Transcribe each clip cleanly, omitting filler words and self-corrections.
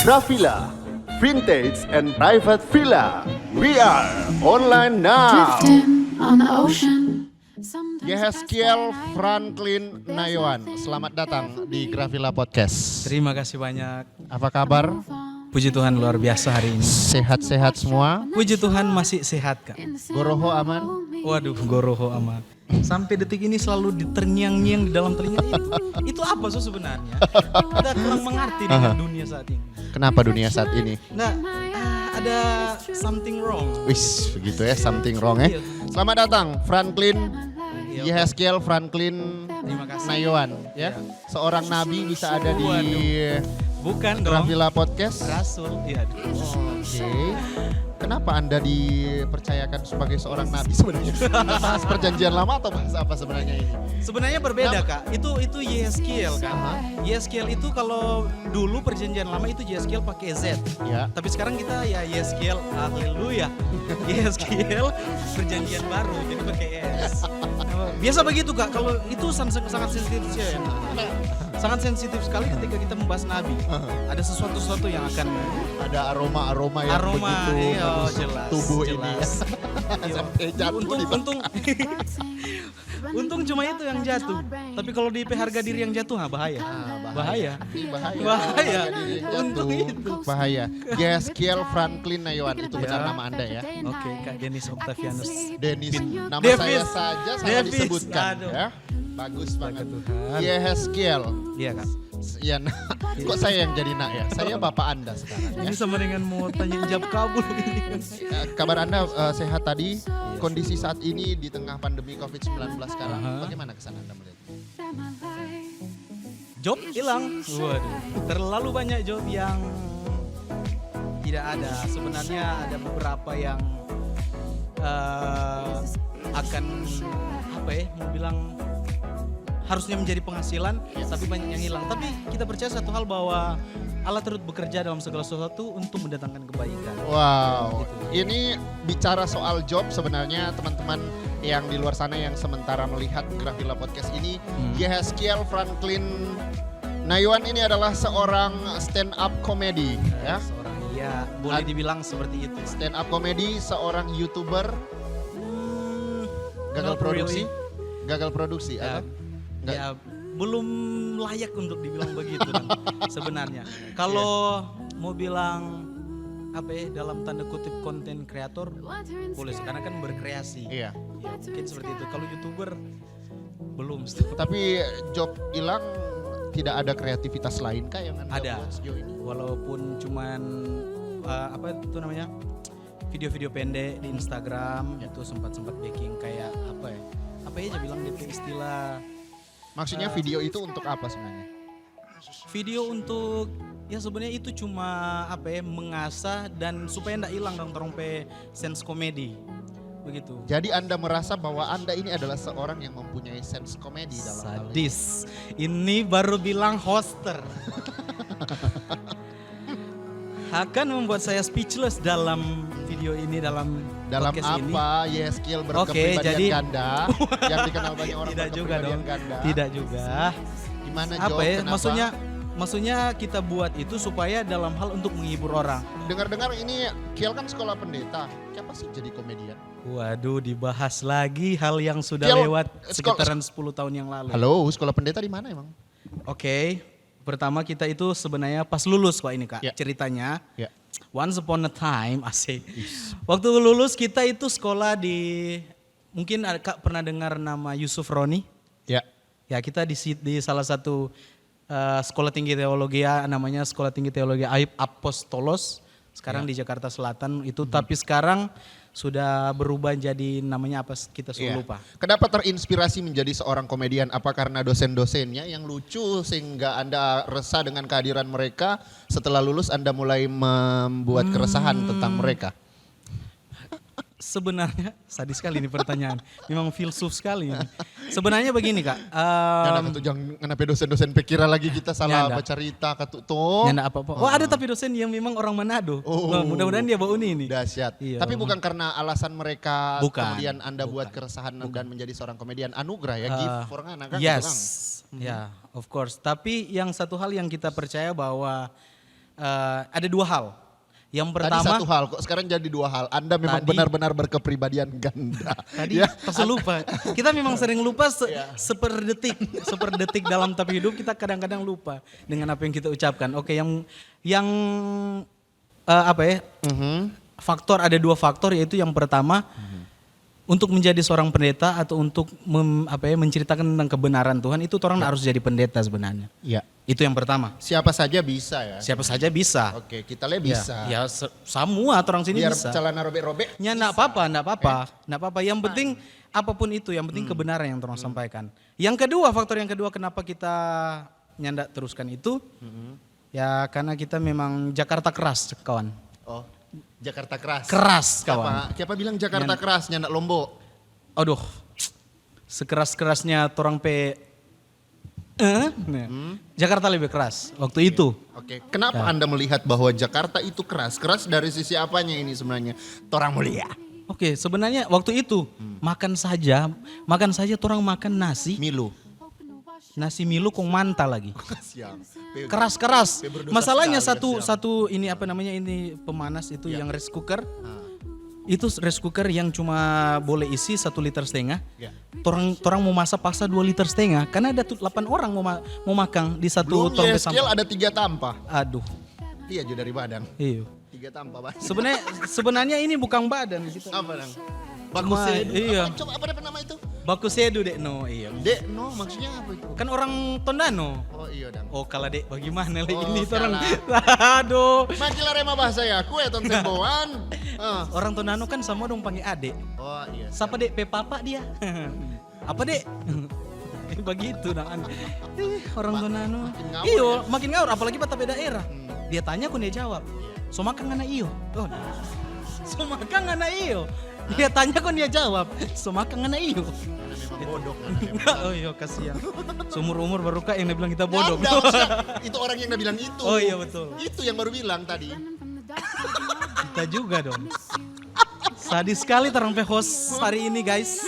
Gravilla, Vintage and Private Villa. We are online now. Drifting on the ocean. Yehezkiel Franklin Nayawan, selamat datang di Gravilla Podcast. Terima kasih banyak. Apa kabar? Puji Tuhan luar biasa hari ini. Sehat-sehat semua? Puji Tuhan masih sehat Kak. Goroho aman? Waduh, goroho amat. Sampai detik ini selalu diternyang-nyang di dalam telinga. Itu apa so sebenarnya? Kita kurang mengerti dengan dunia saat ini. Kenapa dunia saat ini? Nggak, ada something wrong. Wis, begitu ya, something wrong ya. Iya. Selamat datang Franklin Yehezkiel Franklin Terima kasih. Nayawan ya. Seorang nabi bisa ada di Bukan dong. Gravilla Podcast. Rasul. Iya. Oke. Kenapa Anda dipercayakan sebagai seorang nabi sebenarnya? Bahas perjanjian lama atau bahas apa sebenarnya ini? Sebenarnya berbeda Kak. Itu Yehezkiel kan. Yehezkiel itu kalau dulu perjanjian lama itu Yehezkiel pakai Z. Ya. Tapi sekarang kita ya Yehezkiel, haleluya. Yehezkiel perjanjian baru jadi pakai S. Biasa begitu Kak. Kalau itu sangat sensitif ya. Sangat sensitif sekali ketika kita membahas nabi. Ada sesuatu yang akan Ada aroma yang begitu iya, bagus jelas, tubuh jelas. ini. Sampai jatuh di Untung cuma itu yang jatuh. Tapi kalau di harga diri yang jatuh, bahaya. Bahaya. Bahaya. Untung itu. Bahaya. Yehezkiel Franklin Nayawan itu benar nama Anda ya. Oke, Kak Denis Octavianus. Denis, nama Davis. saya saja salah Davis. disebutkan Aduh. ya. Bagus banget. Tuhan. Yehezkiel. Iya Kak. Iya, kok saya yang jadi nak ya? Saya bapak Anda sekarang ya. Ini sama dengan mau tanya jawab kabul ini. Kabar Anda sehat tadi? Kondisi saat ini di tengah pandemi COVID-19 sekarang, bagaimana kesan Anda melihat? Job hilang. Waduh, terlalu banyak job yang tidak ada. Sebenarnya ada beberapa yang akan mau bilang harusnya menjadi penghasilan, tapi banyak yang hilang. Tapi kita percaya satu hal bahwa Allah turut bekerja dalam segala sesuatu untuk mendatangkan kebaikan. Wow, ini bicara soal job sebenarnya teman-teman yang di luar sana yang sementara melihat Gravilla Podcast ini, Yehezkiel Franklin Nayawan ini adalah seorang stand up comedy ya. Seorang boleh dibilang seperti itu. Stand up comedy, seorang YouTuber, gagal Not produksi, really. gagal produksi Ya, atau? ya belum layak untuk dibilang begitu kan, sebenarnya. Kalau mau bilang dalam tanda kutip konten kreator boleh, karena kan berkreasi. Iya. Ya, mungkin seperti itu. Kalau YouTuber belum. Tapi job hilang, tidak ada kreativitas lain kah yang Anda Ada. buat sejauh ini? Walaupun cuman video-video pendek di Instagram itu sempat baking kayak apa ya bilang DP istilah. Maksudnya video itu untuk apa sebenarnya? Video untuk ya sebenarnya itu cuma mengasah dan supaya ndak hilang dong terompe sense komedi begitu. Jadi Anda merasa bahwa Anda ini adalah seorang yang mempunyai sense komedi dalam hal ini? Sadis. Ini baru bilang hoster. Akan membuat saya speechless dalam video ini, dalam podcast ini. apa Yehezkiel Oke, berkepribadian jadi ganda yang dikenal banyak orang tidak juga berkepribadian dong. ganda? Tidak juga. Gimana Job? Kenapa? Maksudnya kita buat itu supaya dalam hal untuk menghibur orang. Dengar-dengar ini Kiel kan sekolah pendeta. Siapa sih jadi komedian? Waduh, dibahas lagi hal yang sudah Kiel, lewat sekitaran 10 tahun yang lalu. Halo, sekolah pendeta di mana emang? Oke, pertama kita itu sebenarnya pas lulus kok ini Kak, Ya. ceritanya. Ya. Once upon a time, asik. Waktu lulus kita itu sekolah di, mungkin Kak pernah dengar nama Yusuf Roni? Ya. Ya, kita di salah satu sekolah tinggi teologi namanya Sekolah Tinggi Teologi Ayub Apostolos. Sekarang di Jakarta Selatan itu, tapi sekarang sudah berubah jadi namanya apa kita sudah Iya. lupa. Kenapa terinspirasi menjadi seorang komedian? Apa karena dosen-dosennya yang lucu sehingga Anda resah dengan kehadiran mereka? Setelah lulus Anda mulai membuat keresahan tentang mereka? Sebenarnya sadis sekali ini pertanyaan. Memang filsuf sekali ini. Sebenarnya begini Kak. Jangan kenapa dosen-dosen pikirnya lagi kita salah Nyanda. baca cerita katuto. Nyanda apa-apa. Oh, ada tapi dosen yang memang orang Manado. Oh. Mudah-mudahan dia bawa ini. Dahsyat. Iya. Tapi bukan karena alasan mereka Bukan. kemudian Anda buat keresahan dan menjadi seorang komedian. Anugerah ya, gift for ngana kan? Yes. Ya, of course. Tapi yang satu hal yang kita percaya bahwa ada dua hal. Yang Tadi pertama, satu hal, kok sekarang jadi dua hal. Anda memang Tadi- benar-benar berkepribadian ganda. tadi pasti lupa. Kita memang sering lupa Iya. seperdetik dalam tahap hidup kita kadang-kadang lupa dengan apa yang kita ucapkan. Oke, yang apa ya? Faktor ada dua faktor, yaitu yang pertama untuk menjadi seorang pendeta atau untuk menceritakan tentang kebenaran Tuhan itu orang harus jadi pendeta sebenarnya. Iya. Itu yang pertama. Siapa saja bisa ya. Siapa saja bisa. Oke, kita lihat bisa. Ya semua orang sini Biar bisa. celana robek-robek. Ya enggak apa-apa. Enggak apa-apa. Yang penting apapun itu, yang penting kebenaran yang orang sampaikan. Yang kedua, faktor yang kedua kenapa kita nyandak teruskan itu, ya karena kita memang Jakarta keras, kawan. Oh, Jakarta keras. Keras, kawan. Siapa bilang Jakarta keras, nyandak Lombok? Aduh, sekeras-kerasnya torang Jakarta lebih keras waktu itu. Oke, kenapa Anda melihat bahwa Jakarta itu keras? Keras dari sisi apanya ini sebenarnya? Torang mulia. Oke, sebenarnya waktu itu makan saja torang makan nasi Milu. Milo kong manta lagi. Siap. Keras-keras. Berdosa Masalahnya sekali, satu ini apa namanya ini pemanas itu yang rice cooker. Ah. Itu rice cooker yang cuma boleh isi 1,5 liter. Ya. Torang mau masak paksa 2,5 liter. Karena ada 8 orang mau makan di satu Belum tongbe YSKL sampah. ada 3 tampah. Aduh. Iya aja dari badan. Iya. 3 tampah Pak. Sebenarnya ini bukan badan gitu. Apa dong? Cuma, iya. Coba apa nama itu? Baku sedu dek no, iya. Dek, no maksudnya apa itu? Kan orang Tondano. Oh iya dong. Oh kalah dek bagaimana lagi Oh, ini orang. kalah. Aduh. Makilah rema bahasa ya, kue ton semboan. Orang Tondano kan sama dong panggil adek. Oh iya. Siapa dek? Pepapa dia. Apa dek? Begitu nah. Orang Tondano. makin ngawur Iyo, ya. makin ngawur apalagi pada beda daerah. Dia tanya aku dia jawab. So makan ngana iyo. Oh. So makan ngana iyo. Dia tanya kok dia jawab. So makan ngana iyo. Karena memang bodoh. Kan, Oh iya kasihan. Seumur-umur baru kak yang dia bilang kita bodoh. Nggak, maksudnya, itu orang yang udah bilang itu. Oh iya betul. Itu yang baru bilang tadi. Kita juga dong. Sadis sekali terang host hari ini guys.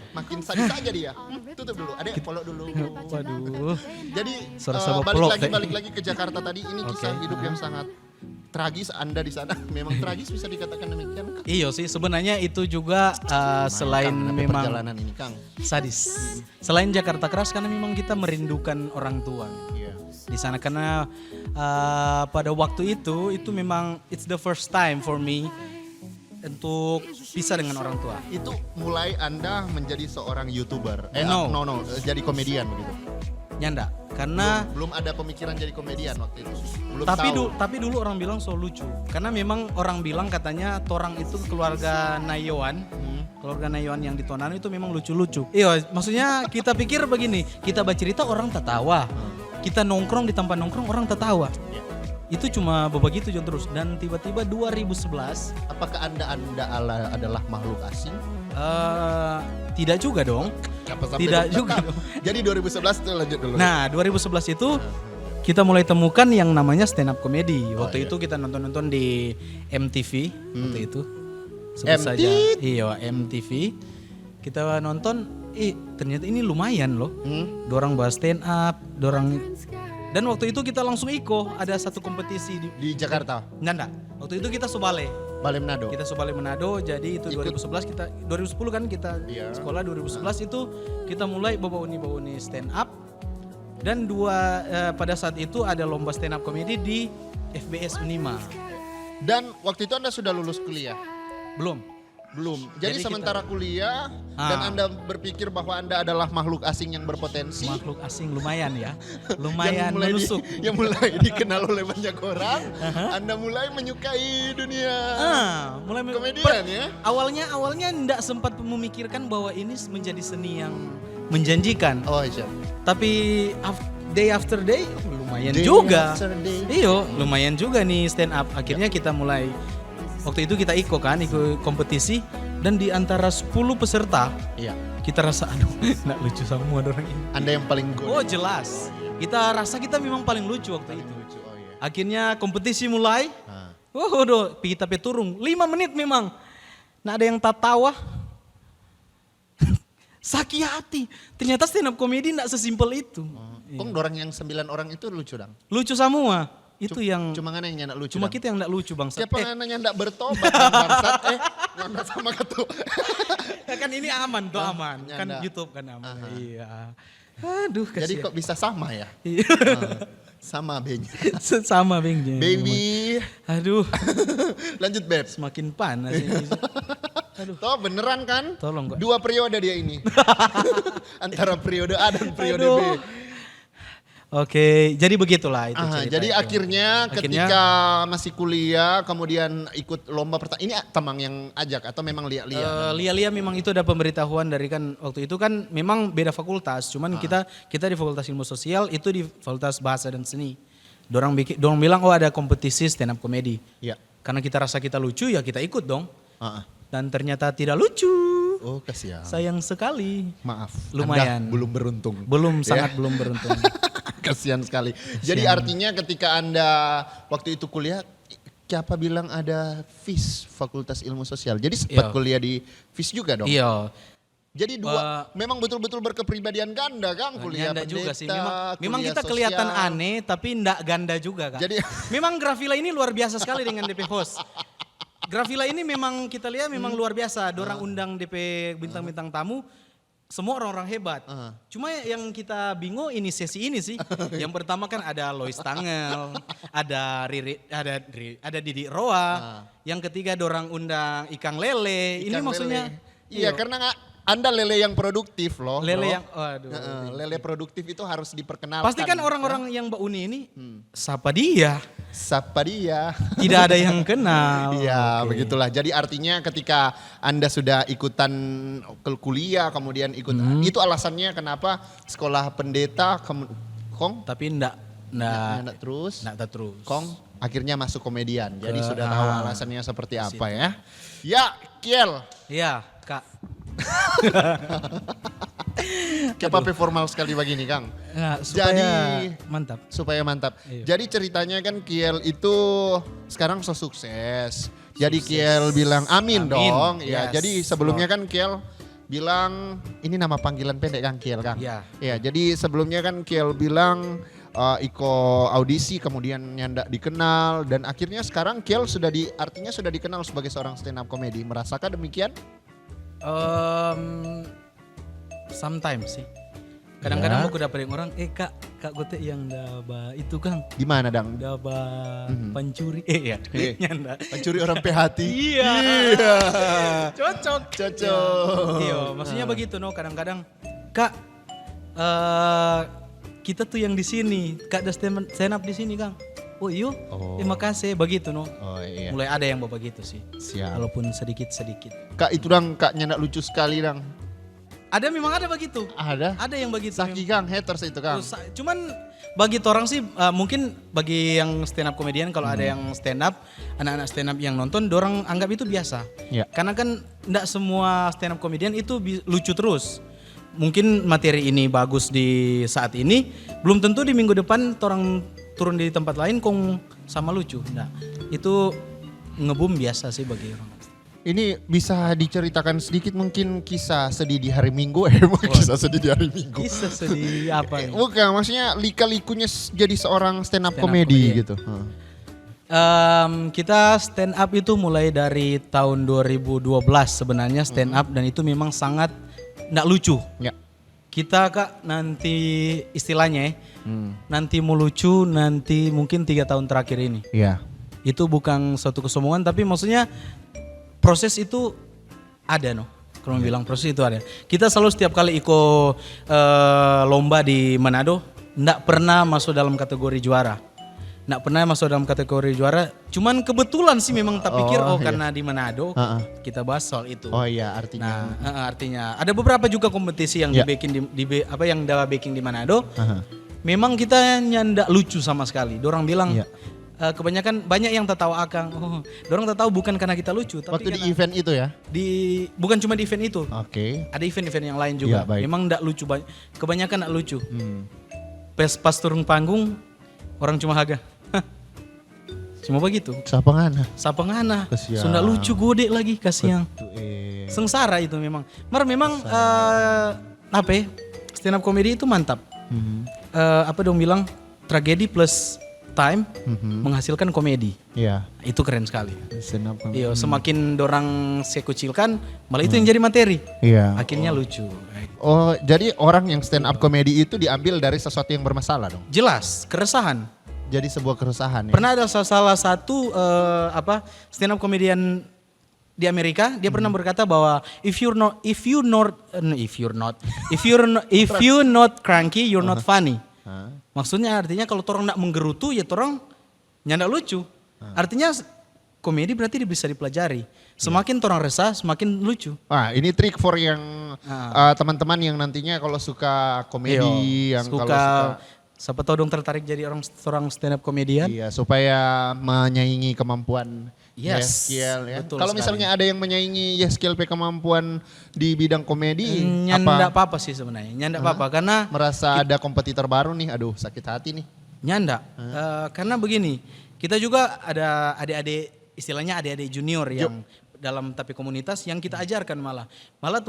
Makin sadis aja dia. Tutup dulu, adek follow dulu. Waduh. Jadi Suara-suara pelok, balik lagi ke Jakarta tadi. Ini kisah Oke. hidup yang sangat tragis. Anda di sana memang tragis bisa dikatakan demikian. Iya sih sebenarnya itu juga selain Kang, ada memang perjalanan ini Kang. sadis. Selain Jakarta keras karena memang kita merindukan orang tua Iya. di sana karena pada waktu itu memang it's the first time for me untuk pisah dengan orang tua. Itu mulai Anda menjadi seorang YouTuber. No. Jadi komedian begitu. Nyanda karena Belum ada pemikiran jadi komedian waktu itu. Belum tapi tahu. tapi dulu orang bilang so lucu karena memang orang bilang katanya torang itu keluarga Nayawan. Keluarga Nayawan yang di Tondano itu memang lucu-lucu. Iya, maksudnya kita pikir begini, kita bercerita orang tertawa. Kita nongkrong di tempat nongkrong orang tertawa. Itu cuma begitu John terus dan tiba-tiba 2011 Apakah Anda adalah makhluk asing? tidak juga dong. Apa sampai Tidak dong? juga Tetap. dong. Jadi 2011 itu lanjut dulu. Nah, 2011 itu kita mulai temukan yang namanya stand up comedy. Waktu iya. itu kita nonton di MTV waktu itu. Sebut MTV? saja. Iya, MTV. Kita nonton, ternyata ini lumayan loh. Dorang bahas stand up, dan waktu itu kita langsung ada satu kompetisi Di Jakarta, Nanda. Waktu itu kita Sobale. Balai Manado. Kita Sobale Manado, jadi itu Ikut. 2010 kan kita Iya. sekolah 2011 itu kita mulai bawa uni stand up dan pada saat itu ada lomba stand up comedy di FBS Unima. Dan waktu itu Anda sudah lulus kuliah? Belum. Belum. Jadi, Jadi sementara kuliah dan Anda berpikir bahwa Anda adalah makhluk asing yang berpotensi. Makhluk asing lumayan ya. Lumayan mulai menusuk. yang mulai dikenal oleh banyak orang. Anda mulai menyukai dunia Mulai komedian ya. Awalnya enggak sempat memikirkan bahwa ini menjadi seni yang menjanjikan. Oh iya. Tapi day after day lumayan Day juga. after day. Iyo, lumayan juga nih stand up. Akhirnya kita mulai waktu itu kita ikut kompetisi dan di antara 10 peserta Iya. kita rasa aduh enggak lucu semua orang ini. Anda yang paling good. Oh jelas. Kita rasa kita memang paling lucu waktu itu. Lucu. Oh iya. Akhirnya kompetisi mulai. Ah. Kita turun 5 menit memang. Nah ada yang tawa. Sakit hati. Ternyata stand up comedy enggak sesimpel itu. Kong dorang yang 9 orang itu lucu dong. Lucu semua. Itu yang Cuma ngana yang nyandak lucu. cuma Dang. kita yang enggak lucu bangsat. Siapa ngana nyandak bertobat Dang, bangsat? Ngana sama ketua. Kan ini aman tuh aman. Kan nyanda. YouTube kan aman. Iya. Aduh kasihan. Jadi kok bisa sama ya? Iya. Sama Benya. Sama Bengnya. Baby. Aduh, Lanjut Beb. semakin panas ini. Toh beneran kan? Tolong kok. 2 periode dia ini. Antara periode A dan periode B. Aduh. Oke, jadi begitulah itu cerita Jadi itu. akhirnya ketika masih kuliah kemudian ikut lomba pertama. Ini Tamang yang ajak atau memang lihat-lihat? Lia-lia memang itu ada pemberitahuan dari kan waktu itu kan memang beda fakultas, cuman kita di Fakultas Ilmu Sosial itu di Fakultas Bahasa dan Seni. Dorang bilang ada kompetisi stand up comedy. Iya. Karena kita rasa kita lucu ya kita ikut dong. Ah. Dan ternyata tidak lucu. Oh kasihan. Sayang sekali. Maaf. Lumayan. Anda belum beruntung. Belum Ya. sangat belum beruntung. Kasihan sekali. Jadi artinya ketika Anda waktu itu kuliah, siapa bilang ada FIS Fakultas Ilmu Sosial. Jadi sempat Iya. kuliah di FIS juga dong. Iya. Jadi memang betul-betul berkepribadian ganda kan kuliah Nyanda juga sih. pendeta, Memang kuliah kita kelihatan sosial. aneh tapi ndak ganda juga kan. Jadi Memang Grafila ini luar biasa sekali dengan DP host. Grafila ini memang kita lihat memang luar biasa. Dorang undang DP bintang-bintang tamu. Semua orang-orang hebat. Cuma yang kita bingung ini sesi ini sih. Yang pertama kan ada Lois Tangel, ada ada Didi Roa. Yang ketiga dorang undang Ikang Lele. Ini Ikan maksudnya lele. Iya karena Anda lele yang produktif loh. Lele bro. yang waduh. Lele produktif itu harus diperkenalkan. Pasti kan orang-orang yang Mbak Uni ini siapa dia? Siapa dia? Tidak ada yang kenal. Iya Oke. begitulah. Jadi artinya ketika Anda sudah ikutan kuliah kemudian ikut itu alasannya kenapa sekolah pendeta Kong Tapi enggak nggak terus terus. Kong akhirnya masuk komedian. Jadi Ke- sudah tahu alasannya seperti apa ya. Ya Kiel. Iya, Kak. Kenapa formal sekali begini Kang? Nah, supaya Jadi- mantap. Supaya mantap. Iya. Jadi ceritanya kan Kiel itu sekarang so sukses. Jadi Kiel bilang amin, Amin. dong. Ya, Yes. jadi sebelumnya kan Kiel bilang ini nama panggilan pendek Kang Kiel Kang. Iya. Ya, jadi sebelumnya kan Kiel bilang Iko audisi kemudian nyandak dikenal dan akhirnya sekarang Kiel artinya sudah dikenal sebagai seorang stand up comedy. Merasakah demikian? Sometimes sih. Kadang-kadang Ya. aku dapat orang, kak gue yang daba itu Kang. Di mana Dang? Daba Mhm. pencuri. Ya. Iya. Nyanda. Mencuri orang hati. Iya. Iya. Cocok. Cocok. Iya, maksudnya begitu no. Kadang-kadang, Kak, kita tuh yang di sini, Kak ada stand up di sini Kang. Oh iya, terima kasih begitu no. Oh iya. Mulai ada yang bapak gitu sih, Siap. walaupun sedikit-sedikit. Kak itu Dang, Kak nyandak lucu sekali Dang. Ada memang ada begitu. Ada yang begitu. Saki Kang, haters itu Kang. Cuman bagi orang sih mungkin bagi yang stand up komedian kalau ada yang stand up, anak-anak stand up yang nonton, dorang anggap itu biasa. Ya. Karena kan enggak semua stand up komedian itu lucu terus. Mungkin materi ini bagus di saat ini, belum tentu di minggu depan orang turun di tempat lain kong sama lucu. Nah, itu ngebum biasa sih bagi orang. Ini bisa diceritakan sedikit mungkin kisah sedih di hari Minggu. Kisah sedih di hari Minggu. Kisah sedih apa nih? Bukan, maksudnya lika-likunya jadi seorang stand up Stand up comedy comedian. gitu. Kita stand up itu mulai dari tahun 2012 sebenarnya stand up dan itu memang sangat nggak lucu. Ya. Kita Kak nanti istilahnya nanti mau lucu nanti mungkin 3 tahun terakhir ini. Iya. Itu bukan suatu kesombongan tapi maksudnya proses itu ada no. Kalau bilang proses itu ada. Kita selalu setiap kali ikut lomba di Manado nggak pernah masuk dalam kategori juara. Nggak pernah masuk dalam kategori juara. Cuman kebetulan sih memang tak pikir Oh, iya. karena di Manado kita bahas soal itu. Oh iya artinya. Nah, artinya ada beberapa juga kompetisi yang Ya. yang baking di Manado. Memang kita nyandak lucu sama sekali. Dorang bilang Ya. kebanyakan banyak yang tertawa Akang. Dorang tertawa bukan karena kita lucu, tapi Waktu di karena event itu ya? bukan cuma di event itu. Oke. Ada event-event yang lain juga. Ya, baik. Memang ndak lucu kebanyakan ndak lucu. Pas turun panggung orang cuma haga. Cuma begitu. Siapa ngana? Sapa ngana. Kasihan. Sudah lucu gode lagi kasihan. Sengsara itu memang. Memang apa ya? Stand up comedy itu mantap. Apa dong bilang tragedi plus time menghasilkan komedi. Iya. Itu keren sekali. Stand up comedy. Iya, semakin dorang sekecilkan, malah itu yang jadi materi. Iya. Akhirnya lucu. Oh, jadi orang yang stand up comedy itu diambil dari sesuatu yang bermasalah dong. Jelas, keresahan. Jadi sebuah keresahan ya. Pernah ada salah satu stand up comedian di Amerika, dia pernah berkata bahwa if you're not cranky, you're not funny. Maksudnya artinya kalau torang nak menggerutu ya torang nyanda lucu. Artinya komedi berarti bisa dipelajari. Semakin torang resah, semakin lucu. Wah, ini trik for yang teman-teman yang nantinya kalau suka komedi, yang kalau suka siapa tahu dong tertarik jadi seorang stand up comedian. iya, supaya menyaingi kemampuan Yeskiel ya. Betul Kalau sekali. misalnya ada yang menyaingi Yeskiel kemampuan di bidang komedi, Nyanda apa sih sebenarnya? Nyanda apa karena merasa ada kompetitor baru nih, aduh sakit hati nih. nyanda. Karena begini, kita juga ada adik-adik, istilahnya adik-adik junior yang dalam tapi komunitas yang kita ajarkan malah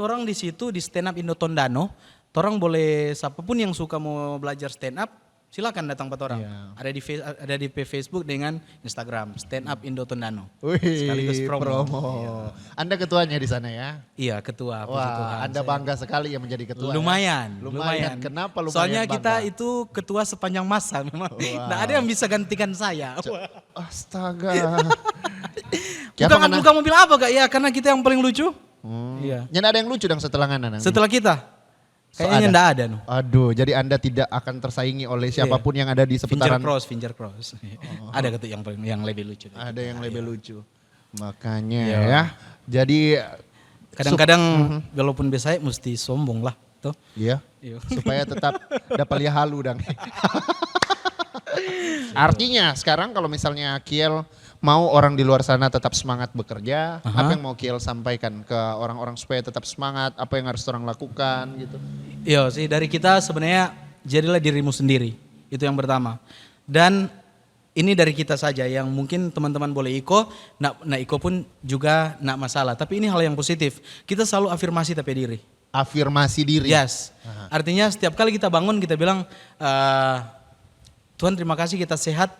orang di situ di stand up Indo Tondano, orang boleh siapapun yang suka mau belajar stand up silakan datang ke orang. Iya. Ada di Facebook dengan Instagram stand up Indo Tondano. Wih, Sekaligus promo. Iya. Anda ketuanya di sana ya? Iya, ketua. puji Wah, Tuhan. Anda bangga sekali ya menjadi ketua. Lumayan, ya? Lumayan. Kenapa lumayan? Soalnya bangga? kita itu ketua sepanjang masa memang. Nggak ada yang bisa gantikan saya. Astaga. Bukan mobil apa Kak? Ya karena kita yang paling lucu. Iya. Nyanda ada yang lucu dong setelah ngana nanti. Setelah kita. Kayaknya enggak ada. No. Aduh, jadi Anda tidak akan tersaingi oleh siapapun yang ada di seputaran. Finger cross. Ada ketuk yang lebih lucu. Ada yang lebih lucu. Makanya ya. Jadi kadang-kadang walaupun biasa mesti sombong lah, tuh. Iya. Iya. Supaya tetap dapat lihat halu dong. Artinya sekarang kalau misalnya Kiel mau orang di luar sana tetap semangat bekerja, apa yang mau Kiel sampaikan ke orang-orang supaya tetap semangat, apa yang harus orang lakukan gitu. Iya sih, dari kita sebenarnya jadilah dirimu sendiri, itu yang pertama. Dan ini dari kita saja yang mungkin teman-teman boleh nak iko pun juga nak masalah. Tapi ini hal yang positif, kita selalu afirmasi tapi diri. Afirmasi diri. Yes, artinya setiap kali kita bangun kita bilang, Tuhan terima kasih kita sehat,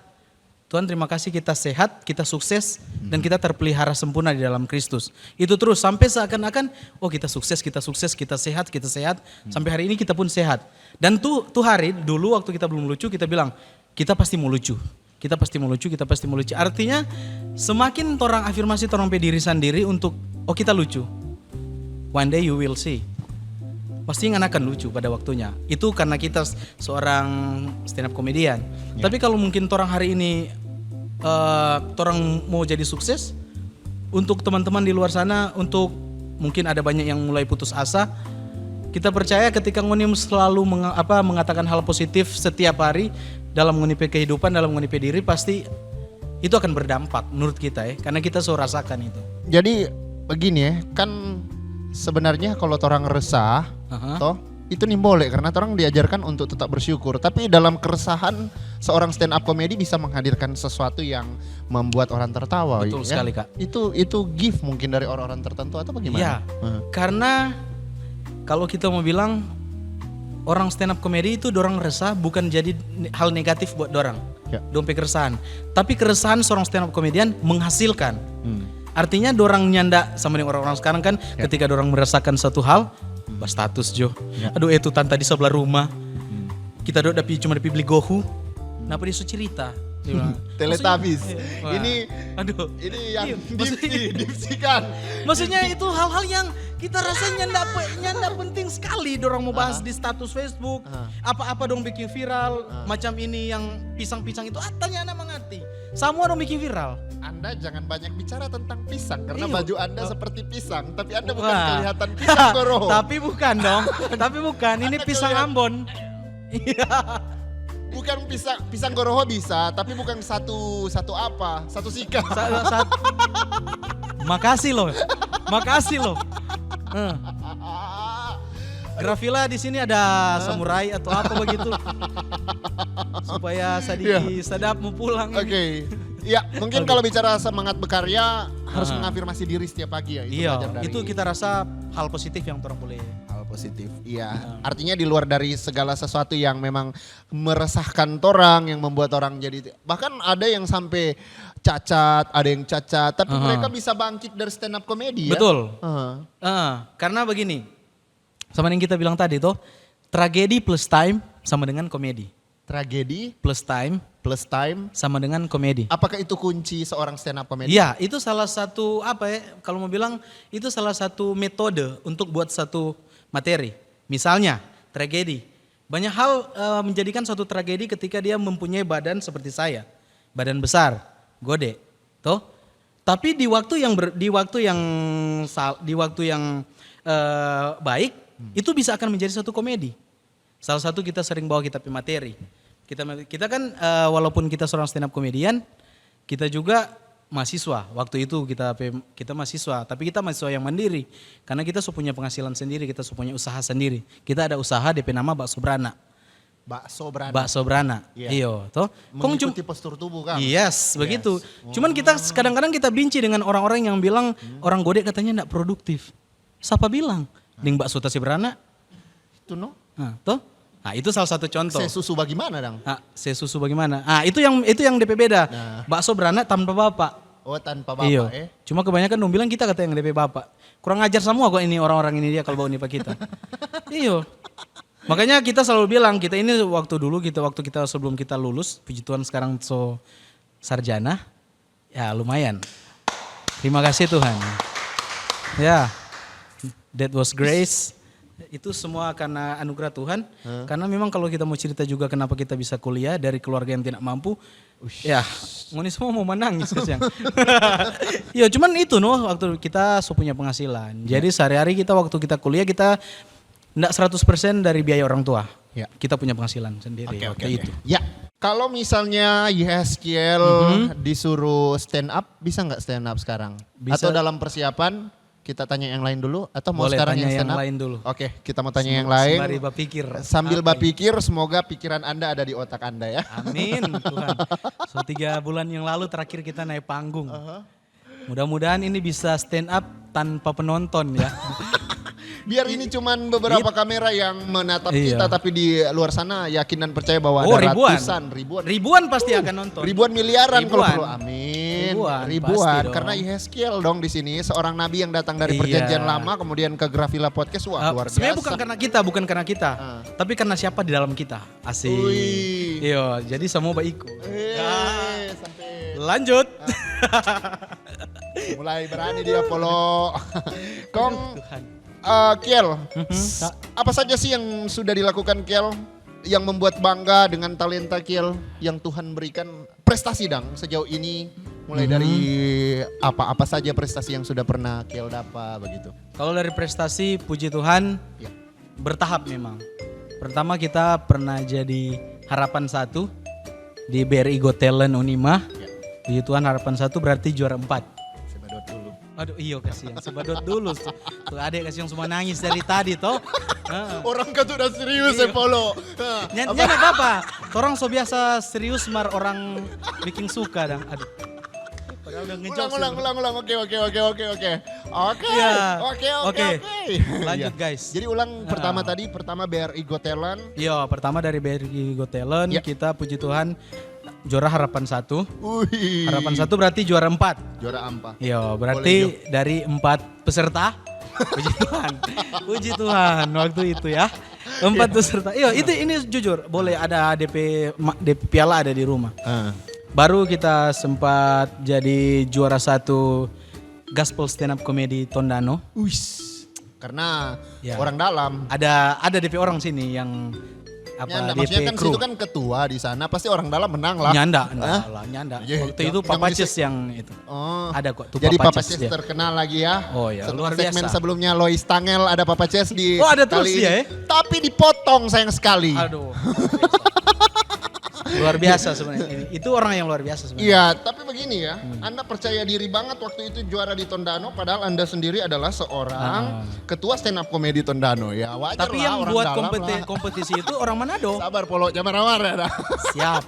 Tuhan terima kasih kita sehat, kita sukses, dan kita terpelihara sempurna di dalam Kristus. Itu terus sampai seakan-akan, oh kita sukses, kita sehat, sampai hari ini kita pun sehat. Dan tuh hari dulu waktu kita belum lucu, kita bilang, kita pasti mau lucu. Kita pasti mau lucu. Artinya semakin orang afirmasi orang diri sendiri untuk, oh kita lucu. One day you will see. Pasti akan lucu pada waktunya. Itu karena kita seorang stand up comedian. Tapi kalau mungkin orang hari ini orang mau jadi sukses, untuk teman-teman di luar sana, untuk mungkin ada banyak yang mulai putus asa, kita percaya ketika ngonim selalu mengatakan hal positif setiap hari dalam mengunipi kehidupan, dalam mengunipi diri, pasti itu akan berdampak menurut kita ya, karena kita so rasakan itu. Jadi begini ya, kan sebenarnya kalau orang resah, toh itu nih boleh karena orang diajarkan untuk tetap bersyukur. Tapi dalam keresahan seorang stand up comedy bisa menghadirkan sesuatu yang membuat orang tertawa. Betul ya? sekali Kak. Itu gift mungkin dari orang-orang tertentu atau bagaimana? Ya, karena kalau kita mau bilang orang stand up comedy itu dorang resah bukan jadi hal negatif buat dorang. Dompet keresahan. Tapi keresahan seorang stand up comedian menghasilkan. Artinya dorang nyanda sama dengan orang-orang sekarang kan ketika dorang merasakan satu hal, status Jo. Aduh itu tante di sebelah rumah. Kita cuma beli gohu. Kenapa dia cerita? Teletubbies. Ini yang dipsi kan. Maksudnya itu hal-hal yang kita rasa nyanda penting sekali dorang mau bahas di status Facebook. Apa-apa dong bikin viral, macam ini yang pisang-pisang itu tanya anak mengerti. Semua dong bikin viral. Anda jangan banyak bicara tentang pisang karena baju Anda seperti pisang, tapi Anda bukan kelihatan pisang goroho. Tapi bukan dong. Ini pisang Ambon. Iya. Bukan pisang goroho bisa, tapi bukan satu sika. Makasih loh. Grafila di sini ada samurai atau apa begitu. Supaya sadap mau pulang. Oke. Ya, mungkin kalau bicara semangat berkarya harus mengafirmasi diri setiap pagi ya. Itu kita rasa hal positif yang orang boleh Positif, iya. Artinya di luar dari segala sesuatu yang memang meresahkan orang, yang membuat orang jadi, bahkan ada yang sampai cacat, ada yang cacat, tapi mereka bisa bangkit dari stand up comedy ya. Betul. Aha. Karena begini, sama yang kita bilang tadi tuh, tragedi plus time sama dengan komedi. Tragedi Plus time plus time. sama dengan komedi. Apakah itu kunci seorang stand up comedy? Iya, itu salah satu kalau mau bilang itu salah satu metode untuk buat satu materi. Misalnya tragedi. Banyak hal menjadikan suatu tragedi ketika dia mempunyai badan seperti saya, badan besar, gede, toh. Tapi di waktu yang baik itu bisa akan menjadi satu komedi. Salah satu kita sering bawa kita materi. Kita kan walaupun kita seorang stand up comedian, kita juga mahasiswa. Waktu itu kita mahasiswa, tapi kita mahasiswa yang mandiri. Karena kita punya penghasilan sendiri, kita punya usaha sendiri. Kita ada usaha DP nama Bakso Brana. Bakso Brana. Iya, toh. Mengikuti postur tubuh kan? Yes, begitu. Cuman kita kadang-kadang kita benci dengan orang-orang yang bilang orang gede katanya enggak produktif. Siapa bilang? Ding Bakso Tasi Brana. Itu no? Toh? Nah, itu salah satu contoh. Susu bagaimana dong? Susu bagaimana? Itu yang DP beda. Bakso Beranak tanpa bapak. Oh, tanpa bapak Iya. Cuma kebanyakan dong bilang kita kata yang DP bapak. Kurang ajar semua kok ini orang-orang ini dia kalau bawa nipa kita. Iya. Makanya kita selalu bilang kita ini waktu kita sebelum kita lulus, puji Tuhan sekarang sarjana. Ya lumayan. Terima kasih Tuhan. Ya. That was grace. Itu semua karena anugerah Tuhan. Karena memang kalau kita mau cerita juga kenapa kita bisa kuliah dari keluarga yang tidak mampu. Ya, ini semua mau menangis kasihan. Ya cuman itu waktu kita punya penghasilan. Jadi sehari-hari kita waktu kita kuliah kita enggak 100% dari biaya orang tua. Ya. Kita punya penghasilan sendiri waktu itu. Ya, kalau misalnya Yeskiel disuruh stand up, bisa nggak stand up sekarang? Bisa. Atau dalam persiapan? Kita tanya yang lain dulu atau mau Boleh, sekarang tanya yang stand up? yang lain dulu. Oke, kita mau tanya yang lain. Sembari berpikir. Sambil berpikir, semoga pikiran Anda ada di otak Anda ya. Amin Tuhan. 3 bulan yang lalu terakhir kita naik panggung. Mudah-mudahan ini bisa stand up tanpa penonton ya. Biar ini cuman beberapa kamera yang menatap kita, tapi di luar sana yakin dan percaya bahwa ada ratusan, ribuan pasti akan nonton. Ribuan miliaran kalau perlu. Ribuan. Amin. Ribuan. Karena Yeskiel dong di sini, seorang nabi yang datang dari perjanjian lama kemudian ke Grafila Podcast. Wah, luar biasa. Sebenarnya bukan karena kita, tapi karena siapa di dalam kita. Asik. Iya, jadi semua baik. Sampai lanjut. Mulai berani dia Polo. Kiel, apa saja sih yang sudah dilakukan Kiel yang membuat bangga dengan talenta Kiel yang Tuhan berikan? Prestasi dong sejauh ini, mulai dari apa saja prestasi yang sudah pernah Kiel dapat begitu? Kalau dari prestasi, puji Tuhan, bertahap memang. Pertama kita pernah jadi harapan 1 di BRI Got Talent Unima. Puji Tuhan harapan 1 berarti juara 4. Aduh iyo kasihan, sebadot dulu. Tuh adek kasihan semua nangis dari tadi toh. Orang kan tuh udah serius ya Polo. Nyanyi apa? Orang so biasa serius orang bikin suka dong. Aduh. Padahal udah ngejok. Ulang. Oke. Lanjut guys. Jadi ulang pertama BRI Got Talent. Iya, pertama dari BRI Got Talent kita puji Tuhan juara harapan 1. Harapan 1 berarti juara 4. Juara 4. Iya, berarti dari 4 peserta. Puji Tuhan waktu itu ya. 4 peserta. Iya, ini jujur boleh ada DP piala ada di rumah. Baru kita sempat jadi juara 1 Gospel Stand Up Comedy Tondano. Karena orang dalam. Ada DP orang sini yang maksudnya kan situ kan ketua di sana, pasti orang dalam menang lah. Nyanda. Waktu itu Papa Cis yang itu. Ada kok tuh. Jadi Papa Cis terkenal lagi ya. Oh ya, luar segmen biasa. sebelumnya Lois Tangel ada Papa Cis di ada terus kali ya. Tapi dipotong sayang sekali. Aduh. Luar biasa sebenarnya. Itu orang yang luar biasa sebenarnya. Iya, tapi begini ya. Anda percaya diri banget waktu itu juara di Tondano, padahal Anda sendiri adalah seorang ketua stand up comedy Tondano ya. Wajar tapi lah, yang orang buat dalam kompetisi itu orang Manado. Sabar Polo, jangan marah-marah ya. Siap.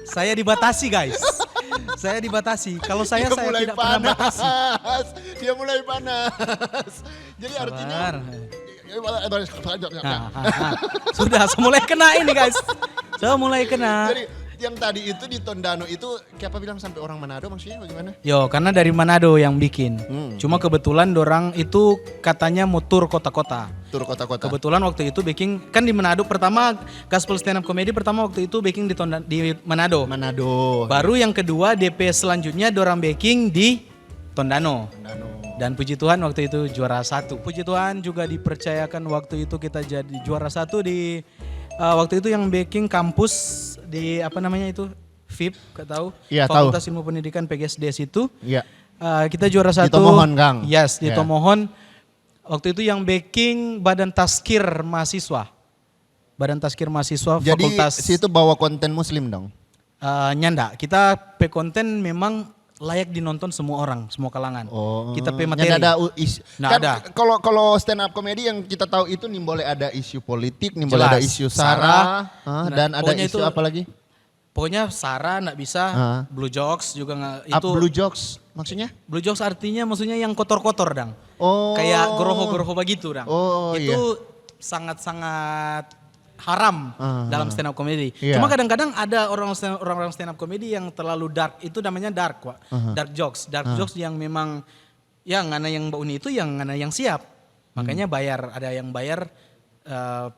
Saya dibatasi guys. Saya dibatasi. Kalau saya tidak pernah batasi. Dia mulai panas. Jadi artinya Sudah, mulai kena ini guys. Mulai kena. Jadi yang tadi itu di Tondano itu siapa bilang sampai orang Manado maksudnya bagaimana? Yo, karena dari Manado yang bikin. Hmm. Cuma kebetulan dorang itu katanya mau tur kota-kota. Tur kota-kota. Kebetulan waktu itu baking kan di Manado pertama Gospel Stand Up Comedy pertama waktu itu baking di Manado. Manado. Baru yang kedua DP selanjutnya dorang baking di Tondano. Tondano. Dan puji Tuhan waktu itu juara 1. Puji Tuhan juga dipercayakan waktu itu kita jadi juara 1 di waktu itu yang baking kampus di apa namanya itu FIP, gak tahu? Iya, Fakultas Ilmu Pendidikan PGSD situ. Iya. Kita juara 1. Di Tomohon, Kang. Yes, di Iya. Tomohon. Waktu itu yang baking Badan Tazkir Mahasiswa. Badan Tazkir Mahasiswa Jadi Fakultas. situ bawa konten muslim dong. Nyanda, kita pe konten memang layak dinonton semua orang, semua kalangan. Oh. Kita pe materi. Yang ada Nggak kan ada. kalau stand up comedy yang kita tahu itu nih boleh ada isu politik, nih boleh Jelas. ada isu Sara. sara, Nah, dan ada pokoknya isu itu- apa lagi? Pokoknya Sara nggak bisa, Blue Jokes juga nggak itu. Blue jokes maksudnya? Blue Jokes artinya maksudnya yang kotor-kotor dang. Oh. Kayak goroho-goroho begitu dang. Oh, Itu sangat-sangat haram dalam stand up comedy. Iya. Cuma kadang-kadang ada orang-orang stand up comedy yang terlalu dark. Itu namanya dark, Pak. Dark jokes. Dark jokes yang memang ya ngana yang bauni itu yang ngana yang siap. Makanya bayar, ada yang bayar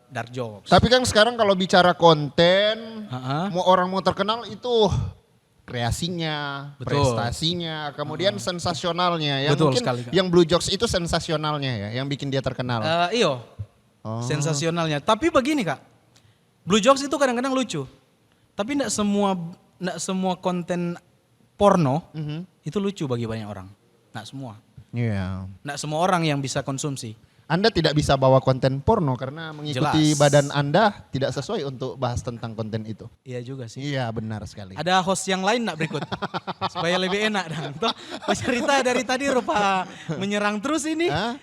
dark jokes. Tapi kan sekarang kalau bicara konten, mau orang mau terkenal itu kreasinya, Betul. prestasinya, kemudian sensasionalnya. Yang Betul mungkin sekali, Kak. yang Blue Jokes itu sensasionalnya ya, yang bikin dia terkenal. Iyo, Oh. sensasionalnya. Tapi begini Kak, Blue Jokes itu kadang-kadang lucu. Tapi enggak semua konten porno itu lucu bagi banyak orang. Enggak semua. Iya. Enggak semua orang yang bisa konsumsi. Anda tidak bisa bawa konten porno karena mengikuti Jelas. badan Anda tidak sesuai untuk bahas tentang konten itu. Iya juga sih. Iya benar sekali. Ada host yang lain enggak berikut? Supaya lebih enak dan. Toh Pak Cerita dari tadi rupa menyerang terus ini. Hah?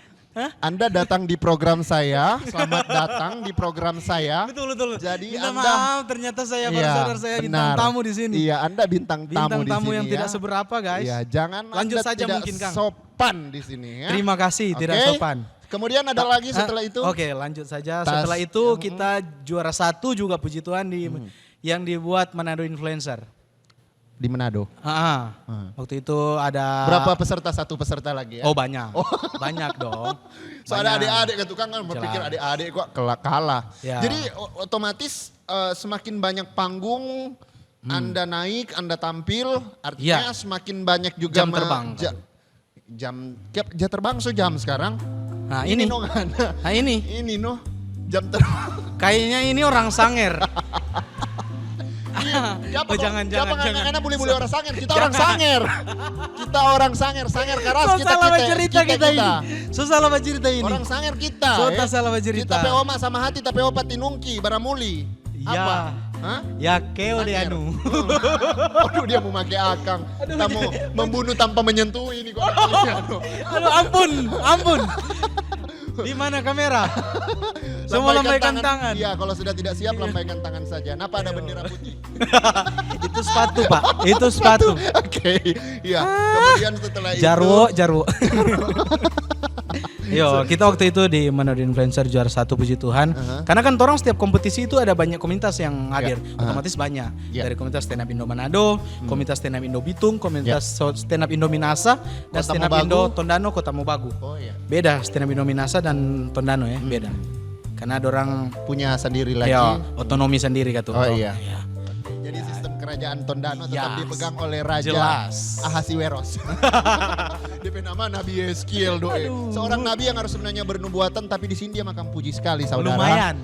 Anda datang di program saya, selamat datang di program saya. Betul. Jadi Minta Anda, maaf ternyata saya baru Iya, sadar saya bintang benar. tamu di sini. Iya, Anda bintang tamu Bintang di tamu sini yang ya. tidak seberapa guys. Iya, jangan Lanjut Anda saja tidak mungkin, Kang. sopan di sini ya. Terima kasih, tidak Oke. sopan. Kemudian ada lagi setelah itu. Oke, lanjut saja. Tas Setelah itu kita juara 1 juga puji Tuhan yang dibuat Manado Influencer. Di Manado. Waktu itu ada Berapa peserta? Satu peserta lagi ya? Oh banyak, banyak dong. So ada Banyak. adik-adik kan tukang kan berpikir Jelas. adik-adik kok kalah. Ya. Jadi otomatis semakin banyak panggung Anda naik, Anda tampil, artinya Ya. semakin banyak juga Jam terbang. jam terbang jam sekarang. Nah ini, no kan. nah ini, Ini no jam terbang. kayaknya ini orang Sanger. Siapa Oh, jangan. karena boleh-boleh orang Sanger. Kita orang Sanger. Kita orang Sanger keras So kita salah cerita kita ini. So salah cerita ini. Orang Sanger kita. So ya. salah cerita. Kita pe oma sama hati tapi opat tinungki baramuli. Ya. Apa? Hah? Ya keo di Sanger. anu. Aduh dia mau pakai akang. Kita mau membunuh tanpa menyentuh ini kok. Aduh ampun. Di mana kamera? Semua lambaikan tangan. Iya, kalau sudah tidak siap lambaikan tangan saja. Kenapa ada bendera putih? Itu sepatu Pak, itu sepatu. Oke. Iya. Kemudian setelah itu Jarwo. Yo, kita waktu itu di Manado Influencer juara 1 puji Tuhan. Karena kan orang setiap kompetisi itu ada banyak komunitas yang hadir. Otomatis banyak. Iya. Dari komunitas stand up Indo Manado, komunitas stand up Indo Bitung, komunitas stand up Indo Minasa, dan Kota stand up Mobagu. Indo Tondano Kota Mobagu. Oh iya. Beda stand up Indo Minasa dan Tondano ya, beda. Karena ada orang Punya sendiri lagi. ya otonomi sendiri kata. Oh iya. Jadi sistem kerajaan Tondano tetap Yes. dipegang oleh Raja Jelas. Ahasiweros. DP nama Nabi Yeskiel doe. Seorang nabi yang harus sebenarnya bernubuatan tapi di sini dia makan puji sekali saudara. Lumayan.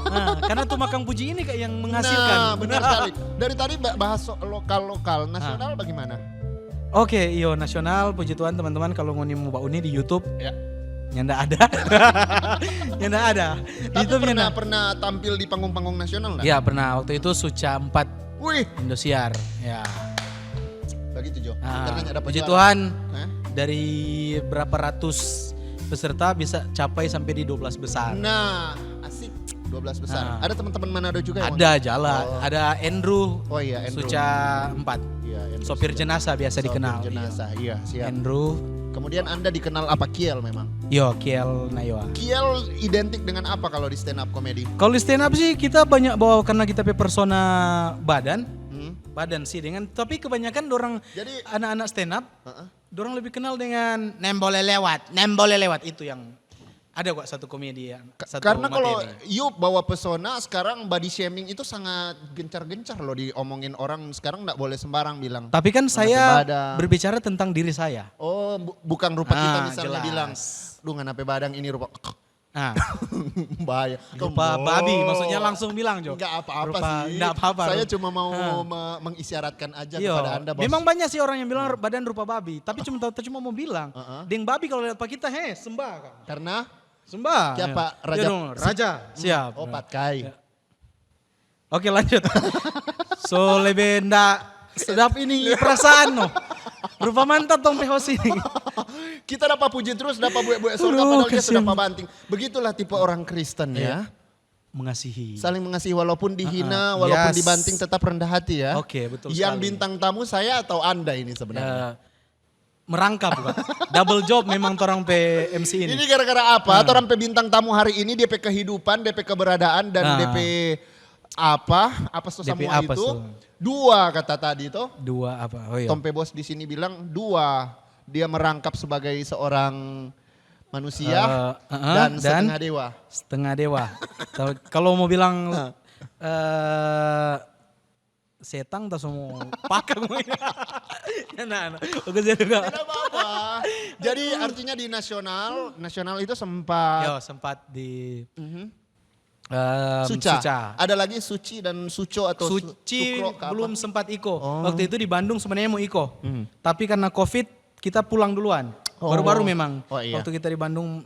Nah, karena tuh makan puji ini kayak yang menghasilkan. Nah, benar sekali. Dari tadi bahas lokal-lokal, nasional bagaimana? Oke, iyo nasional puji Tuhan teman-teman kalau ngoni mau uni di YouTube Ya. nyanda ada. Nyanda ada. Di Tapi YouTube nyanda. pernah tampil di panggung-panggung nasional enggak? Iya, pernah. Waktu itu Suca 4 Wih, Indosiar. Ya. begitu Jo. Nah, Karena ada puji penjualan. Tuhan Hah? dari berapa ratus peserta bisa capai sampai di 12 besar. Nah, asik 12 besar. Nah. Ada teman-teman Manado juga yang Ada Jala, Oh. ada Andrew, Oh iya, Andrew. Suca 4. Iya, Andrew Sopir sudah. jenazah biasa Sopir dikenal. jenazah, iya siap. Andrew, Kemudian Anda dikenal apa Kiel memang? Yo, Kiel Naywa. Kiel identik dengan apa kalau di stand up comedy? Kalau di stand up sih kita banyak bawa karena kita punya persona badan. Badan sih dengan tapi kebanyakan dorang Jadi anak-anak stand up dorang lebih kenal dengan nem boleh lewat itu yang ada kok satu komedi ya. karena kalau you bawa pesona sekarang body shaming itu sangat gencar-gencar loh diomongin orang sekarang nggak boleh sembarang bilang. tapi kan saya badan. berbicara tentang diri saya. Oh bukan rupa kita misalnya jelas. bilang, duh nganape badang ini rupa Nah, bahaya. rupa babi maksudnya langsung bilang Jo. Nggak apa-apa Rupa- sih. nggak apa-apa. Saya cuma mau mengisyaratkan aja Iya, kepada Anda bos. memang banyak sih orang yang bilang badan rupa babi, tapi cuma mau bilang, deng babi kalau lihat pak kita, sembah kan. Karena Sembah. siapa? Ya. Raja? Iya dong, raja. Siap. Oh Patkai. Oke lanjut. So lebih ndak sedap ini perasaan no. Rupa mantap tong pehos ini. Kita dapat puji terus, dapat buek-buek surga Aduh, padahal dia sudah kasihan. banting. Begitulah tipe orang Kristen ya. Mengasihi. Saling mengasihi walaupun dihina, walaupun Yes. dibanting tetap rendah hati ya. Oke, betul Yang sekali. bintang tamu saya atau Anda ini sebenarnya? Merangkap bukan. Double job memang orang MC ini. Ini gara-gara apa? Orang pe bintang tamu hari ini DP kehidupan, DP keberadaan dan DP apa? Apa DP semua apa, itu? so? Dua kata tadi tuh. Dua apa? Oh iya. Tompe Bos di sini bilang dua. Dia merangkap sebagai seorang manusia dan setengah dewa. Setengah dewa. Kalau mau bilang setang tak semua pakang. Nah, bagus juga. Tidak apa-apa. Jadi artinya di nasional itu sempat Yo, sempat di Suca. Ada lagi Suci dan Suco atau Suci Sukro ke apa? belum sempat iko. Waktu itu di Bandung sebenarnya mau iko. Tapi karena Covid kita pulang duluan. Baru-baru memang. Oh, iya. Waktu kita di Bandung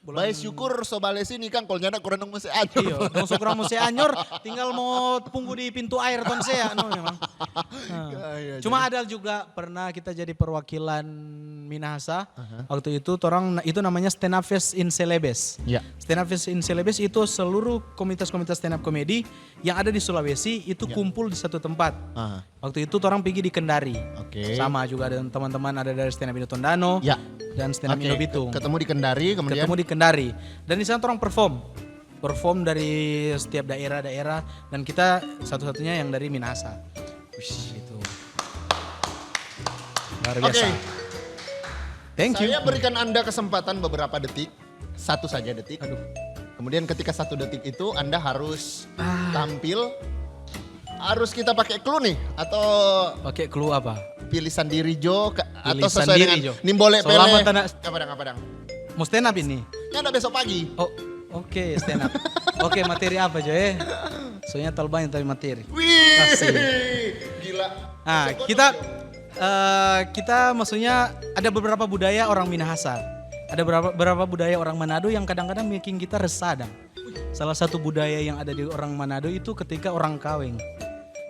bulan Baik syukur sobale sini kan kalau nyana kurang masih anjur. Iya, dong syukur mau saya anyor, tinggal mau punggu di pintu air ton saya no memang. Iya, Cuma ada juga pernah kita jadi perwakilan Minahasa. Waktu itu orang itu namanya Stand Up Fest in Celebes. Ya. Stand Up Fest in Celebes itu seluruh komunitas-komunitas stand up comedy yang ada di Sulawesi itu kumpul di satu tempat. Aha. Waktu itu orang pergi di Kendari. Oke. Sama juga ada teman-teman ada dari Stand Up Indo Tondano Ya. dan Stand Up Oke, Indo Bitung. ketemu di Kendari kemudian Ketemu di Kendari dan di sana orang perform dari setiap daerah-daerah dan kita satu-satunya yang dari Minahasa. Wish, itu luar biasa. Oke. Thank you. Saya berikan Anda kesempatan beberapa detik, satu saja detik. Aduh. Kemudian ketika 1 detik itu Anda harus tampil. Harus kita pakai clue nih atau Pakai clue apa? pilih sendiri Jo atau Pilih sesuai sendiri, dengan Jo. Nimbole Selama Pele. tanda- Kapadang. Mau stand up ini? Ini ada besok pagi. Oh, oke stand up. Oke, materi apa Jo Soalnya terlalu banyak tapi materi. Wih, Asik. gila. Nah, Besok kita maksudnya ada beberapa budaya orang Minahasa. Ada beberapa budaya orang Manado yang kadang-kadang bikin kita resah. Dan salah satu budaya yang ada di orang Manado itu ketika orang kawin.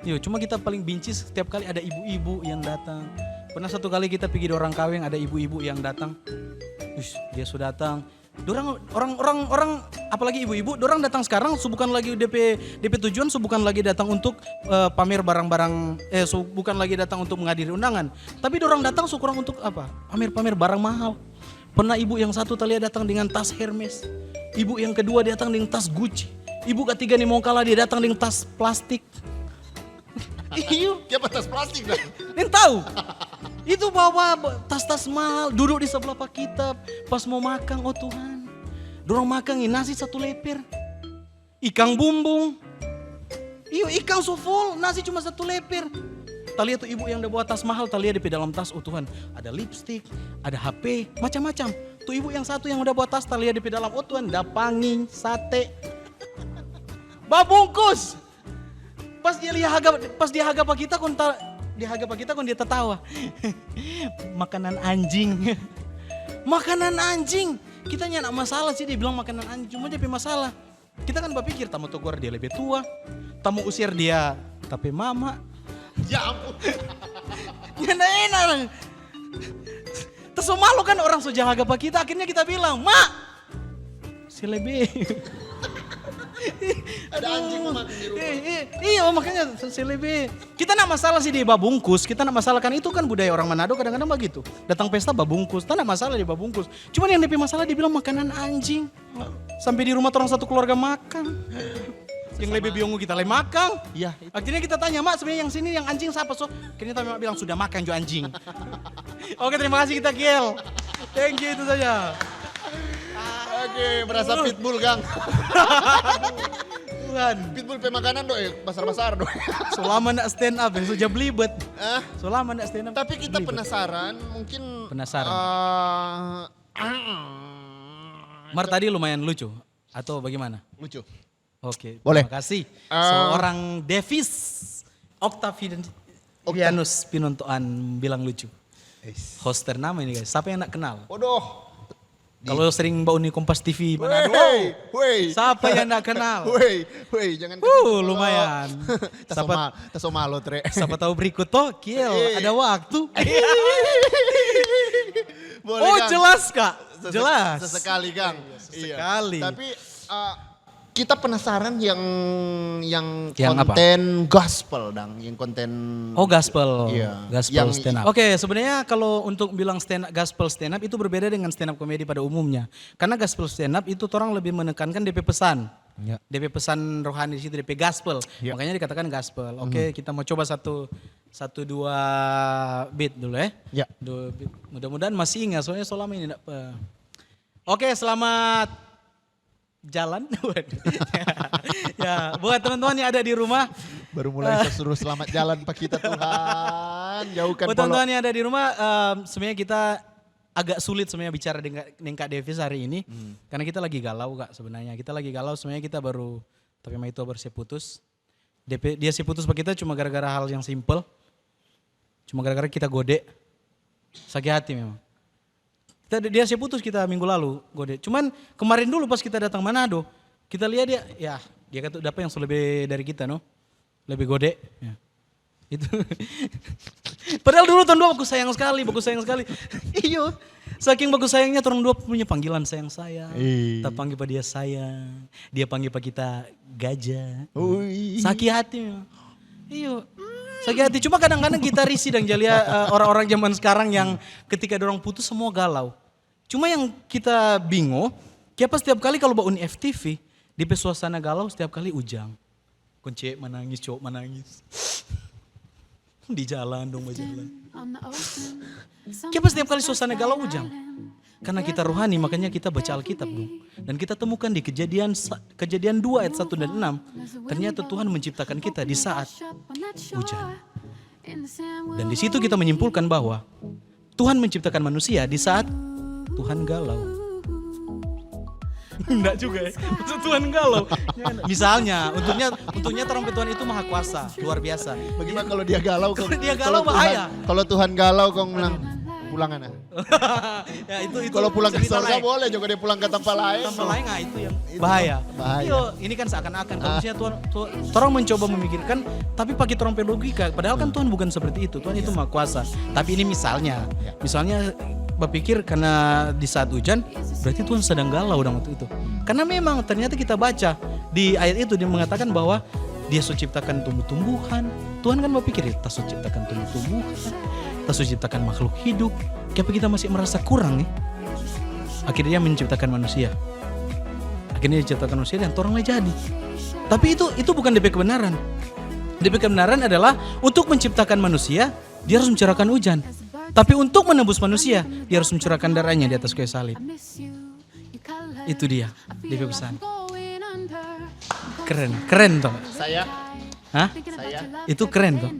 Yo, cuma kita paling benci setiap kali ada ibu-ibu yang datang. Pernah satu kali kita pergi di orang kawin ada ibu-ibu yang datang. Ush, dia sudah datang. Orang apalagi ibu-ibu, dorang datang sekarang bukan lagi DP tujuan bukan lagi datang untuk pamer barang-barang bukan lagi datang untuk menghadiri undangan, tapi dorang datang kurang untuk apa? Pamer barang mahal. Pernah ibu yang satu tadi datang dengan tas Hermes. Ibu yang kedua datang dengan tas Gucci. Ibu ketiga nih mau kalah dia datang dengan tas plastik. Iya, Dia batas plastik dah. yang tahu. Itu bawa tas-tas mahal, duduk di sebelah Pak kita, pas mau makan, oh Tuhan. Dorang makan ini nasi 1 leper. Ikan bumbung. Iya, ikan so full, nasi cuma 1 leper. Tali itu ibu yang udah bawa tas mahal, tali di dalam tas, oh Tuhan. Ada lipstick, ada HP, macam-macam. Tuh ibu yang satu yang udah bawa tas, tali di dalam, oh Tuhan, ada panging, sate. Babungkus. Pas dia harga Pak kita dia tertawa. Makanan anjing. Makanan anjing. Kita nyak masalah sih dia bilang makanan anjing. Cuma dia masalah. Kita kan berpikir tamu tegur dia lebih tua. Tamu usir dia tapi mama. Ya ampun. Nyana enak. Terus malu kan orang so jaga Pak kita. Akhirnya kita bilang, "Mak, si lebih." Ada anjing memakan di rumah. Iya makanya lebih kita nak masalah sih di babungkus, kita nak masalah kan itu kan budaya orang Manado kadang-kadang begitu. Datang pesta babungkus, kita nak masalah di babungkus. Cuman yang DP masalah dibilang makanan anjing. Sampai di rumah orang satu keluarga makan. Yang lebih bingung kita lagi makan. Iya. Akhirnya kita tanya, "Mak, sebenarnya yang sini yang anjing siapa?" So, akhirnya Mak bilang sudah makan jo anjing. Oke, terima kasih kita Kiel. Thank you itu saja. Oke, berasa pitbull, Gang. Tuhan. Pitbull pemakanan doy, pasar-pasar doy. Selama nak stand up, yang sudah belibet. Ah, Selama nak stand up. tapi kita belibet. penasaran, mungkin Penasaran. Mar tadi lumayan lucu atau bagaimana? lucu. Oke, Boleh. terima kasih. Seorang Davis Octavianus Pinontoan bilang lucu. Host ternama ini guys, siapa yang nak kenal? Bodoh. Kalau sering bau nih Kompas TV mana? Wey. Siapa yang nak kenal? Wey, jangan kasih Lumayan. Taso malo, tre. Siapa tahu berikut toh, Kiel, ada waktu. Boleh, Oh Kang. jelas kak, jelas. Sesekali, Kang. Sesekali. Tapi kita penasaran yang Yang apa? konten gospel, Dang, yang konten Oh gospel, Iya. gospel Yang- stand up. Oke, sebenarnya kalau untuk bilang gospel stand up itu berbeda dengan stand up komedi pada umumnya. Karena gospel stand up itu orang lebih menekankan DP pesan. Ya. DP pesan rohani di situ, DP gospel. Ya. Makanya dikatakan gospel. Oke, kita mau coba satu dua beat dulu ya. Ya. Dua beat. Mudah-mudahan masih ingat soalnya selama ini enggak. Oke, selamat jalan. Ya, buat teman-teman yang ada di rumah, baru mulai saya suruh selamat jalan Pak kita Tuhan. Jauhkan buat teman-teman yang ada di rumah, sebenarnya kita agak sulit sebenarnya bicara dengan Kak Davis hari ini. Karena kita lagi galau Kak sebenarnya. Kita lagi galau sebenarnya kita baru, tapi itu baru putus. Dia putus Pak kita cuma gara-gara hal yang simple. Cuma gara-gara kita gode. Sakit hati memang. Dia putus kita minggu lalu gode. Cuman kemarin dulu pas kita datang Manado, kita lihat dia kata dapat yang lebih dari kita no. Lebih gode. Ya. Itu. Padahal dulu tahun 2 bagus sayang sekali. Iyo. Saking bagus sayangnya orang dua punya panggilan sayang. Kita panggil pak dia sayang. Dia panggil pak kita gajah. Sakit hati memang. Iyo. Sakit hati. Cuma kadang-kadang kita risih dan jalia orang-orang zaman sekarang yang ketika dorong putus semua galau. Cuma yang kita bingung, siapa setiap kali kalau bangun FTV, di suasana galau setiap kali ujang. Kunci menangis, cowok menangis. Di jalan dong berjalan. Siapa setiap kali suasana galau ujang? Karena kita rohani makanya kita baca Alkitab dong. Dan kita temukan di kejadian 2 ayat 1 dan 6. Ternyata Tuhan menciptakan kita di saat hujan. Dan di situ kita menyimpulkan bahwa Tuhan menciptakan manusia di saat Tuhan galau. Enggak juga ya. Maksud Tuhan galau. Misalnya, untungnya terang Tuhan itu maha kuasa, luar biasa. Bagaimana kalau dia galau? Kalau dia galau bahaya. Kalau Tuhan galau kau bilang pulangan ah. Ya itu Kalau pulang ke cerita surga lain. boleh juga dia pulang ke tempat lain. Tempat lain itu yang bahaya. Yo, ini kan seakan-akan kalau misalnya Tuhan orang mencoba memikirkan tapi pakai trompet logika. Padahal kan Tuhan bukan seperti itu. Tuhan itu maha kuasa. Tapi ini misalnya berpikir karena di saat hujan berarti Tuhan sedang galau dong waktu itu. Karena memang ternyata kita baca di ayat itu dia mengatakan bahwa dia sudah ciptakan tumbuh-tumbuhan. Tuhan kan berpikir kita sudah ciptakan tumbuh-tumbuhan. Kita sudah ciptakan makhluk hidup. Kenapa kita masih merasa kurang nih? Akhirnya dia menciptakan manusia. Akhirnya dia ciptakan manusia dan orang lain jadi. Tapi itu bukan DP kebenaran. DP kebenaran adalah untuk menciptakan manusia dia harus mencurahkan hujan. Tapi untuk menebus manusia, dia harus mencurahkan darahnya di atas kayu salib. Itu dia, DP pesan. Keren toh. Saya Itu keren toh.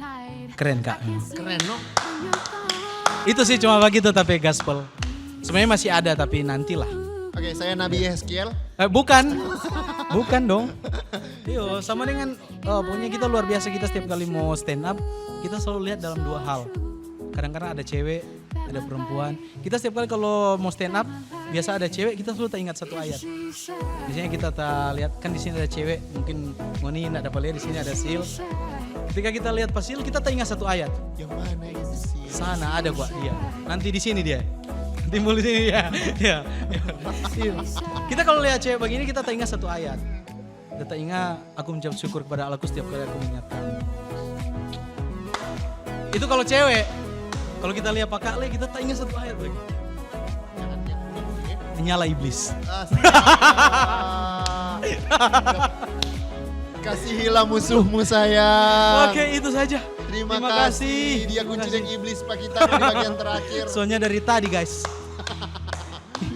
Keren Kak. keren loh. Itu sih cuma begitu tapi gospel. Sebenarnya masih ada tapi nantilah. Oke, saya Nabi Yeskiel. Bukan dong. Yo, sama dengan pokoknya kita luar biasa kita setiap kali mau stand up, kita selalu lihat dalam 2 hal. Kadang-kadang ada cewek, ada perempuan. Kita setiap kali kalau mau stand up, biasa ada cewek, kita selalu tak ingat satu ayat. Biasanya kita tak lihat kan di sini ada cewek, mungkin Ngoni enggak dapat lihat di sini ada Sil. Ketika kita lihat pas Sil, kita tak ingat satu ayat. Yang mana ini sih? Sana ada gua dia. Nanti di sini dia. Timbul di sini dia. Ya. Kita kalau lihat cewek begini kita tak ingat satu ayat. Data ingat, aku mengucap syukur kepada Allahku setiap kali aku mengingatkan. Itu kalau cewek. Kalau kita lihat Pak Kakle, kita tak ingat satu ayat lagi. Nyala iblis. Kasihilah musuhmu sayang. Oke, itu saja. Terima kasih. Dia kunci dan iblis Pak kita di bagian terakhir. Soalnya dari tadi guys.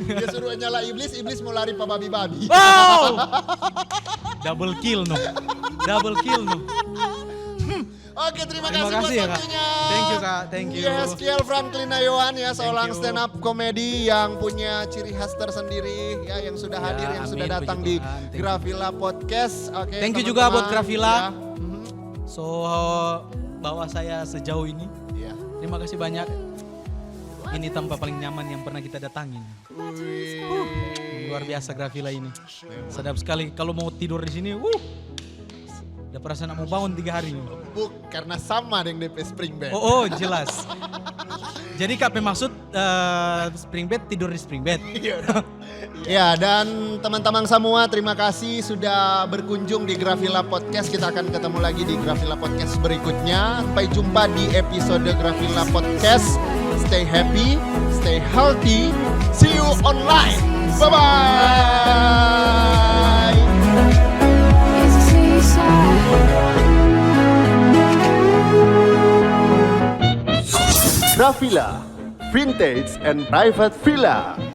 Dia suruh nyala iblis mau lari Pak babi-babi. Wow! Double kill no. Double kill no. Oke, terima Terima kasih buat kasih ya Kak. waktunya. Thank you Kak, thank you. Yeskiel Franklin Nayuan ya, seorang you. stand up komedi yang punya ciri khas tersendiri ya, yang sudah Ya, hadir, yang amin, sudah datang puji di Tuhan. Thank you. Gravilla Podcast. Oke, Thank you teman-teman. juga buat Gravilla. Ya. So bawa saya sejauh ini. Ya. Terima kasih banyak. Ini tempat paling nyaman yang pernah kita datangin. Luar biasa Gravilla ini. Sedap sekali. Kalau mau tidur di sini, udah perasaan mau bangun 3 hari. Karena sama dengan DP Spring Bed. Oh, jelas. Jadi KP maksud spring bed, tidur di spring bed. Ya, dan teman-teman semua terima kasih sudah berkunjung di Gravilla Podcast. Kita akan ketemu lagi di Gravilla Podcast berikutnya. Sampai jumpa di episode Gravilla Podcast. Stay happy, stay healthy. See you online. Bye-bye. It's a seaside. Gravilla, Vintage and Private Villa.